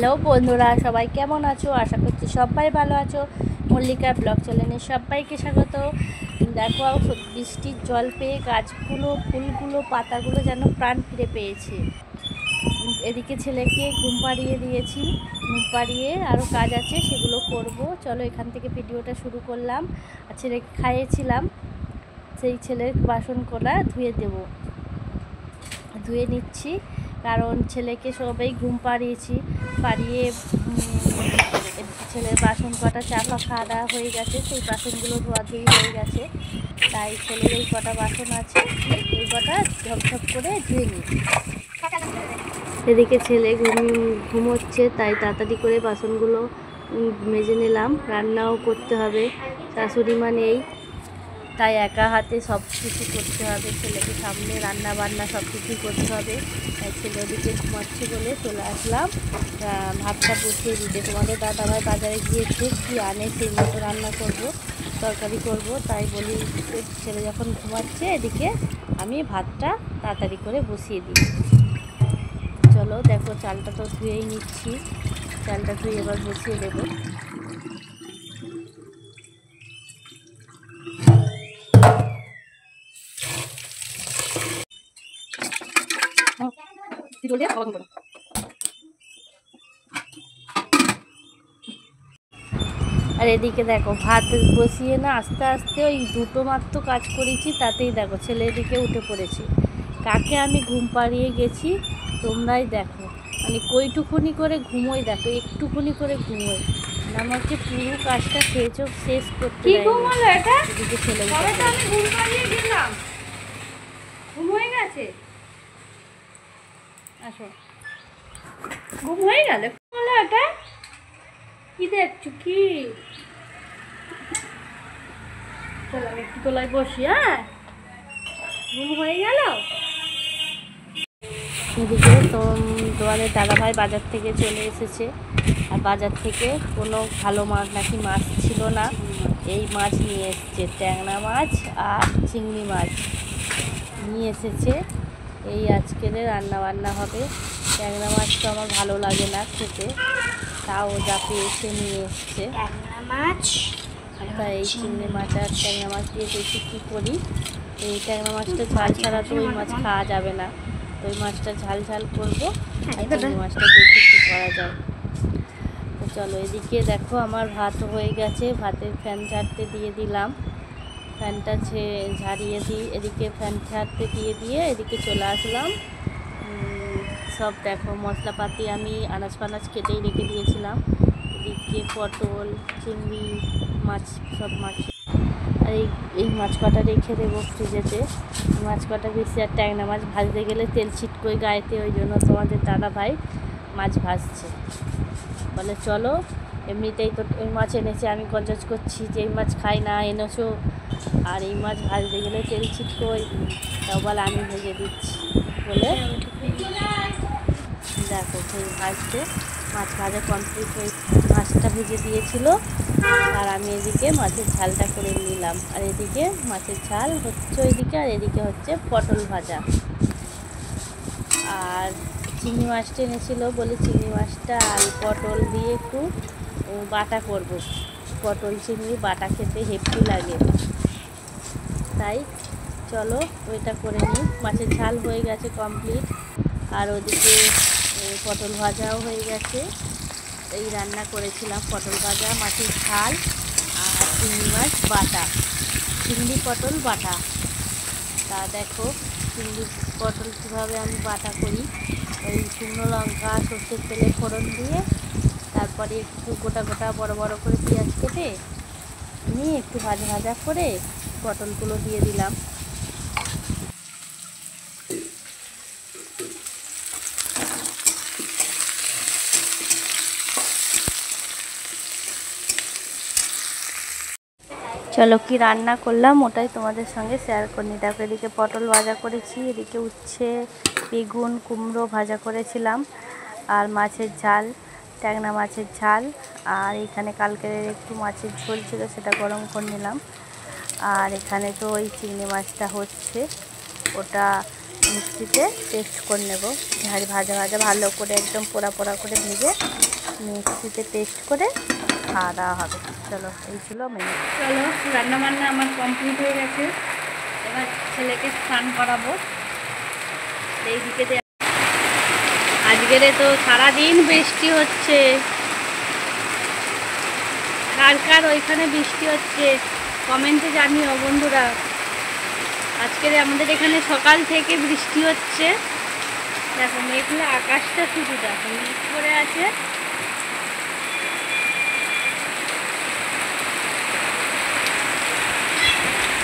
Hello বন্ধুরা, সবাই কেমন আছো? আশা করছি সবাই ভালো আছো। মল্লিকা ব্লগ চ্যানেলে সবাইকে স্বাগত। দেখো, বৃষ্টির জল পেয়ে গাছগুলো, ফুলগুলো, পাতাগুলো যেন প্রাণ ফিরে পেয়েছে। এদিকে ছেলেকে ঘুম পাড়িয়ে দিয়েছি, ঘুম পাড়িয়ে আরও কাজ আছে, সেগুলো করব। চলো এখান থেকে ভিডিওটা শুরু করলাম। আর ছেলেকে খাইয়েছিলাম, সেই ছেলের বাসন কলা ধুয়ে নিচ্ছি, কারণ ছেলেকে সবাই ঘুম পাড়িয়ে ছেলের বাসন কটা চাপা খাওয়া দাওয়া হয়ে গেছে, সেই বাসনগুলো ধোয়াধুয়ি হয়ে গেছে। তাই ছেলের এই কটা বাসন আছে, এই কটা ঝপঝপ করে ধুয়ে নিই। এদিকে ছেলে ঘুমোচ্ছে, তাই তাড়াতাড়ি করে বাসনগুলো মেজে নিলাম। রান্নাও করতে হবে, শাশুড়ি মা নেই, তাই একা হাতে সব কিছু করতে হবে। ছেলেকে সামনে রান্না বান্না সব কিছুই করতে হবে। তাই ছেলে ওদিকে ঘুমাচ্ছে বলে চলে আসলাম ভাতটা বসিয়ে দিতে। তোমাদের দাদাভাই বাজারে গিয়েছে, কি আনে সেই মতো রান্না করব, তরকারি করব। তাই বলি ছেলে যখন ঘুমাচ্ছে, এদিকে আমি ভাতটা তাড়াতাড়ি করে বসিয়ে দিই। চলো দেখো, চালটা তো ধুয়েই নিচ্ছি, চালটা ধুয়ে এবার বসিয়ে দেবো। আর এদিকে দেখো, ভাত বসিয়ে না আস্তে আস্তে ওই দুটো মাত্র কাজ করেছি, তাতেই দেখো ছেলে এদিকে উঠে পড়েছে। কাকে আমি ঘুম পাড়িয়ে গেছি তোমরাই দেখো, মানে কইটুকুনি করে ঘুমোই, দেখো একটুকুনি করে ঘুমোই, আমাকে পুরো কাজটা শেষ করতে এদিকে ছেলে ঘুম হয়ে গেছে। আসো, ঘুম হয়ে গেল এটা, কি দেখছো কি? চলো আমি একটু তোলায় বসি। হ্যাঁ, ঘুম হয়ে গেল। এদিকে তোমাদের দাদাভাই বাজার থেকে চলে এসেছে, আর বাজার থেকে কোনো ভালো মাছ নাকি মাছ ছিল না, এই মাছ নিয়ে এসেছে, ট্যাংরা মাছ আর চিংড়ি মাছ নিয়ে এসেছে। এই আজকের রান্না বান্না হবে। ট্যাংরা মাছ তো আমার ভালো লাগে না খেতে, তাও যা পেয়েছে নিয়ে এসছে ট্যাংরা মাছ। তাই এই চিংড়ি মাছ আর ট্যাংরা মাছ দিয়ে দেখি কী করি। এই ট্যাংরা মাছটা ঝাল ছাড়া তো ওই মাছ খাওয়া যাবে না, ওই মাছটা ঝাল করবো, আর চিংড়ি মাছটা দেখি কী করা যায়। তো চলো, এদিকে দেখো আমার ভাত হয়ে গেছে, ভাতের ফ্যান ঝাড়তে দিয়ে দিলাম, ফ্যানটা ঝাড়িয়ে দিই, এদিকে ফ্যান ঝাড়তে দিয়ে এদিকে চলে আসলাম। সব দেখো মশলাপাতি আমি আনাজ ফানাজ কেটেই রেখে দিয়েছিলাম। এদিকে পটল, চিংড়ি মাছ, সব মাছ, আর এই মাছ কটা রেখে দেবো ফ্রিজেতে। মাছ কটা বেশি, আর ট্যাংরা মাছ ভাজতে গেলে তেল ছিটকোয় গায়েতে, ওই জন্য তোমাদের দাদাভাই মাছ ভাজছে। বলে চলো, এমনিতেই তো ওই মাছ এনেছে, আমি গঞ্জাজ করছি যে এই মাছ খাই না, এনেছো, আর এই মাছ ভাজতে গেলে তেল ছিটকোয়, তাও বলে আমি ভেজে দিচ্ছি বলে। দেখো সেই ভাজতে, মাছ ভাজা কমপ্লিট হয়ে মাছটা ভেজে দিয়েছিল, আর আমি এদিকে মাছের ঝালটা করে নিলাম। আর এদিকে মাছের ঝাল হচ্ছে ওইদিকে, আর এদিকে হচ্ছে পটল ভাজা। আর চিংড়ি মাছটা এনেছিল বলে চিংড়ি মাছটা আর পটল দিয়ে একটু বাটা করব। পটল চিংড়ি বাটা খেতে হেভি লাগে, তাই চলো ওইটা করে নিই। মাছের ঝাল হয়ে গেছে কমপ্লিট, আর ওদিকে পটল ভাজাও হয়ে গেছে। এই রান্না করেছিলাম পটল ভাজা, মাছের ঝাল আর চিংড়ি মাছ বাটা, চিংড়ি পটল বাটা। তা দেখো চিংড়ি পটল কীভাবে আমি বাটা করি। ওই শুকনো লঙ্কা সর্ষের তেলে ফোড়ন দিয়ে, তারপরে একটু গোটা বড় বড় করে পেঁয়াজ কেটে নিয়ে একটু ভাজা করে পটলগুলো দিয়ে দিলাম। চলো কি রান্না করলাম ওটাই তোমাদের সঙ্গে শেয়ার করি। দেখো এদিকে পটল ভাজা করেছি, এদিকে উচ্ছে, বেগুন, কুমড়ো ভাজা করেছিলাম, আর মাছের ঝাল, ট্যাংরা মাছের ঝাল, আর এখানে কালকের একটু মাছের ঝোল ছিল, সেটা গরম করে নিলাম। আর এখানে তো ওই চিংড়ি মাছটা হচ্ছে, ওটা মিক্সিতে পেস্ট করে নেব, ভাজা ভালো করে একদম পোড়া করে ভেজে মিক্সিতে পেস্ট করে খাওয়া দাওয়া হবে। চলো, এই ছিল মেনু। চলো, রান্নাবান্না আমার কমপ্লিট হয়ে গেছে। এবার ছেলেকে স্নান করাবো। এইদিকে আজকের তো সারাদিন বৃষ্টি হচ্ছে। কার কার ওইখানে বৃষ্টি হচ্ছে কমেন্টে জানিও বন্ধুরা। আজকের আমাদের এখানে সকাল থেকে বৃষ্টি হচ্ছে। দেখো মেঘলা আকাশটা, শুধু দেখো মেঘ করে আছে।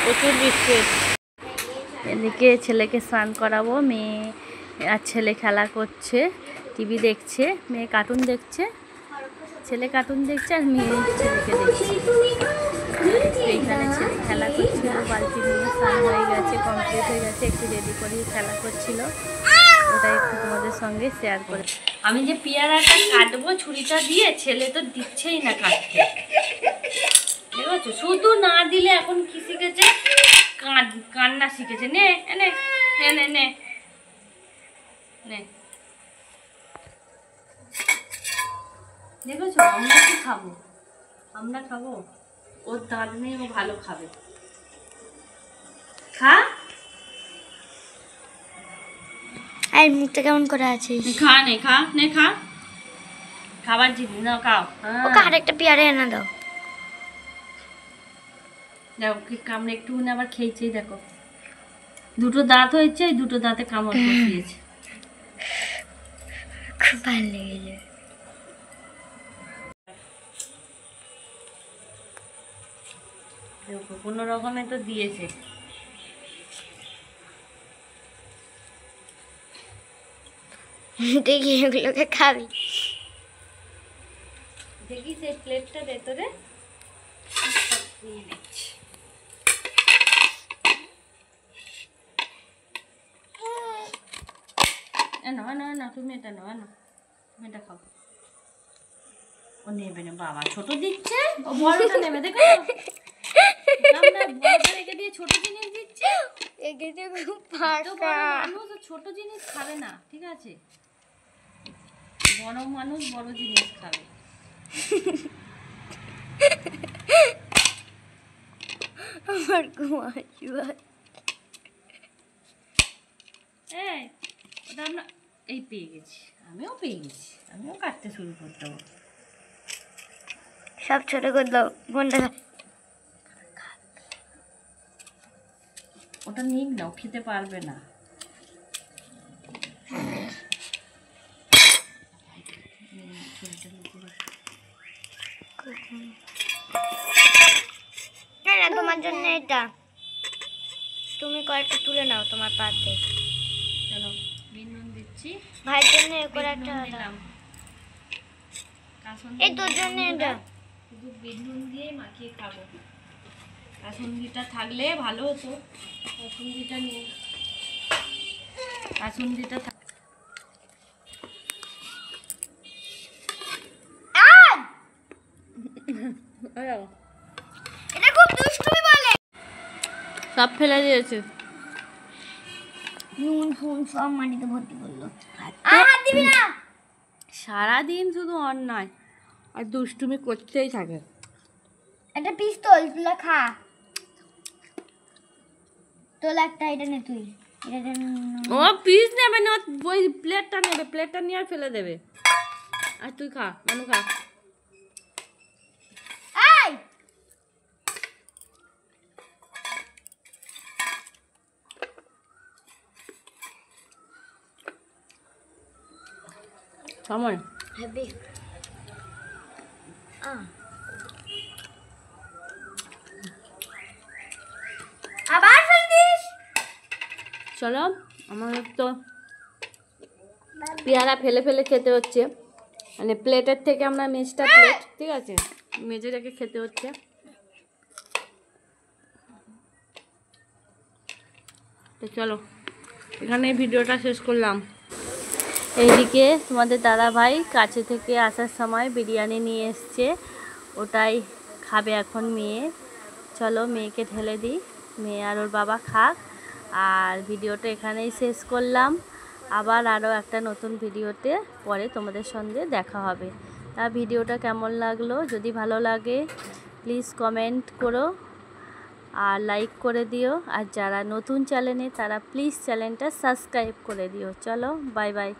প্রচুর বৃষ্টি হচ্ছে। এদিকে ছেলেকে স্নান করাবো। মেয়ে আর ছেলে খেলা করছে, টিভি দেখছে। মেয়ে কার্টুন দেখছে, ছেলে কার্টুন দেখছে, আর মেয়ে ছেলেকে দেখছে। এইখানে ছেলে খেলা করছিল, বালতি নিয়ে স্নান হয়ে গেছে, কমপ্লিট হয়ে গেছে। একটু রেডি করে খেলা করছিল, ওটাই একটু তোমাদের সঙ্গে শেয়ার করে। আমি যে পেয়ারাটা কাটবো ছুরিটা দিয়ে, ছেলে তো দিচ্ছেই না কাটতে। ঠিক আছে, শুধু না দিলে এখন কি শিখেছে, কান্না শিখেছে। নে নে নে নে নে, দেখেছো? আমরা কি খাবো, আমরা খাবো। ওর দাঁত নেই, ও ভালো খাবে। খা, আর মুখটা কেমন করে আছে? খা নে, খা নে, খা। খাবার জিনিস না, খাও। ওকে আরেকটা পেয়ারা এনে দাও। দেখো কি কামড়ে একটু আবার খেয়েছে। দেখো দুটো দাঁত হয়েছে, ওই দুটো দাঁতে কামড় বসিয়েছে। খুব ভালো লেগেছে। দেখো কোনো রকমে তো দিয়েছে। দেখি এগুলোকে খাবি। দেখি সেই প্লেটটা দে তো রে। না তুমি এটা নাও, না তুমি এটা খাও। ও নেবে না বাবা, ছোট দিচ্ছে। ও বড়টা নেবে, দেখো বড়টা রেখে দিয়ে ছোট জিনিস দিচ্ছে। মানুষ ছোট জিনিস খাবে না, ঠিক আছে? বড় মানুষ বড় জিনিস খাবে। আমার ঘুমাই ওটা আমরা এই পেয়ে গেছি, আমিও পেয়ে গেছি, আমিও কাটতে শুরু করতে হবে। সব ছোট করে দাও। কোনটা? ওটা নিক না, ও খেতে পারবে না। তোমার জন্য এটা, তুমি কয়েকটা তুলে নাও তোমার পাতে। চলো বিনুন দিচ্ছি ভাইয়ের জন্য করে একটা দিলাম। এই তোর জন্য এটা শুধু বিনুন দিয়ে মাখিয়ে খাবো। কাসুন্দিটা থাকলে ভালো হতো, কাসুন্দিটা নেই। কাসুন্দিটা এটা খুব দুষ্টুমি বলে, সব ফেলে দিয়েছে। নুন ফুন সব মাটিতে ভর্তি করলো। হাত দিবি না। সারাদিন শুধু অন্যায় আর দুষ্টুমি করতেই থাকে। একটা পিস্তল তুলে খা। তোল একটা, এটা নে তুই। ও পিস নেবে না, ওই প্লেটটা নেবে, প্লেটটা নিয়ে আর ফেলে দেবে। আর তুই খা, মানু খা। এই কেমন হেভি। আবার ফেল দিস। চলো, আমাদের তো পেয়ারা ফেলে ফেলে খেতে হচ্ছে, মানে প্লেটের থেকে আমরা মেজটা প্লেট, ঠিক আছে, মেজে রেখে খেতে হচ্ছে। তো চলো, এখানে ভিডিওটা শেষ করলাম। এইদিকে তোমাদের দাদা ভাই কাছে থেকে আসার সময় বিরিয়ানি নিয়ে এসছে, ওটাই খাবে এখন মেয়ে। চলো মেয়েকে ঢেলে দিই, মেয়ে আর ওর বাবা খাক। আর ভিডিওটা এখানেই শেষ করলাম। আবার আরও একটা নতুন ভিডিওতে পরে তোমাদের সঙ্গে দেখা হবে। ভিডিওটা কেমন লাগলো, যদি ভালো লাগে প্লিজ কমেন্ট করো আর লাইক করে দিও। আর যারা নতুন চ্যানেলে তারা প্লিজ চ্যানেলটা সাবস্ক্রাইব করে দিও। চলো বাই বাই।